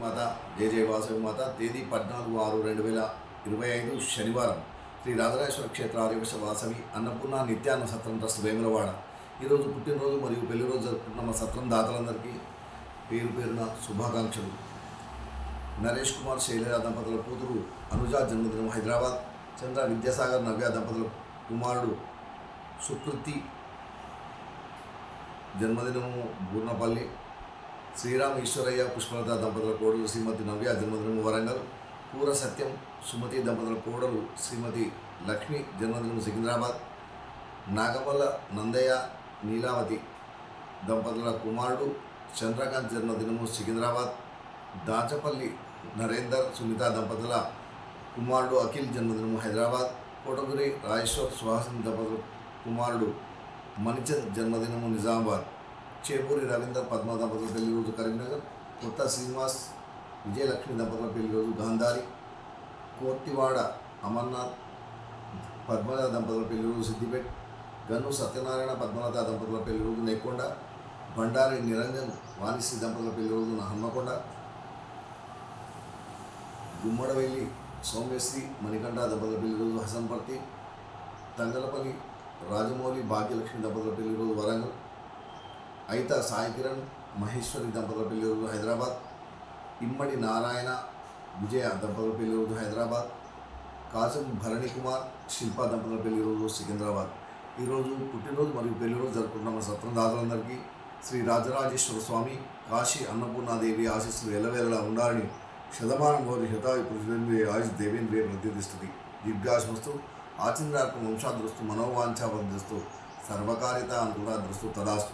మాత జయ జయ వాసవి మాత తేదీ 14/6/2025 శనివారం శ్రీ రాజరాజేశ్వర క్షేత్ర ఆర్యవశ వాసవి అన్నపూర్ణ నిత్యాన్న సత్రం ట్రస్ట్ వేములవాడ. ఈరోజు పుట్టినరోజు మరియు పెళ్లి రోజు జరుపుకుంటున్న మా సత్రం దాతలందరికీ పేరు పేరున శుభాకాంక్షలు. నరేష్ కుమార్ శైలజ దంపతుల కూతురు అనుజ జన్మదినం హైదరాబాద్. చంద్ర విద్యాసాగర్ నవ్య దంపతుల కుమారుడు సుకృతి జన్మదినము బూర్నపల్లి. శ్రీరామ్ ఈశ్వరయ్య పుష్పలత దంపతుల కోడలు శ్రీమతి నవ్య జన్మదినము వరంగల్. పూర సత్యం సుమతి దంపతుల కోడలు శ్రీమతి లక్ష్మి జన్మదినము సికింద్రాబాద్. నాగమల్ల నందయ్య నీలావతి దంపతుల కుమారుడు చంద్రకాంత్ జన్మదినము సికింద్రాబాద్. దాచపల్లి నరేందర్ సునీత దంపతుల కుమారుడు అఖిల్ జన్మదినము హైదరాబాద్. కోటగురి రాజేశ్వర్ సుహాసిని దంపతుల కుమారుడు మణిచంద్ జన్మదినము నిజామాబాద్. చేపూరి రవీందర్ పద్మ దంపతుల పెళ్లి రోజు కరీంనగర్. కొత్త శ్రీనివాస్ విజయలక్ష్మి దంపతుల పెళ్లి రోజు గాంధారి. కోర్తివాడ అమర్నాథ్ పద్మజ దంపతుల పెళ్లి రోజు సిద్దిపేట్. గన్ను సత్యనారాయణ పద్మలత దంపతుల పెళ్లి రోజు నెక్కొండ. బండారి నిరంజన్ వాణిశ్రీ దంపతుల పెళ్లి రోజు హన్మకొండ. గుమ్మడవెల్లి సౌమ్యశ్రీ మణికంఠ దంపతుల పెళ్లి రోజు హసన్పర్తి. తంగలపల్లి రాజమౌళి భాగ్యలక్ష్మి దంపతుల పెళ్లి రోజు వరంగల్. అయిత సాయి కిరణ్ మహేశ్వరి దంపతుల పెళ్లి రోజు హైదరాబాద్. ఇమ్మడి నారాయణ విజయ దంపతుల పెళ్లి రోజు హైదరాబాద్. కాసం భరణి కుమార్ శిల్ప దంపతుల పెళ్లి రోజు సికింద్రాబాద్. ఈరోజు పుట్టినరోజు మరియు పెళ్లి రోజు జరుపుకుంటున్న మా సత్రం దాతలందరికీ శ్రీ రాజరాజేశ్వర స్వామి కాశీ అన్నపూర్ణాదేవి ఆశీస్సులు ఎల్లవేళలా ఉండాలని శతమానం గౌరి శతాయు పురుషేంద్రియ ఆయుష్ దేవేంద్రియ ప్రతిష్ఠితి దీర్ఘాశమస్తు ఆచంద్రార్కం వంశాదృస్తు మనోవాంఛాబద్ధస్తు సర్వకారిత అనుకూల దృస్తు తదాస్తు.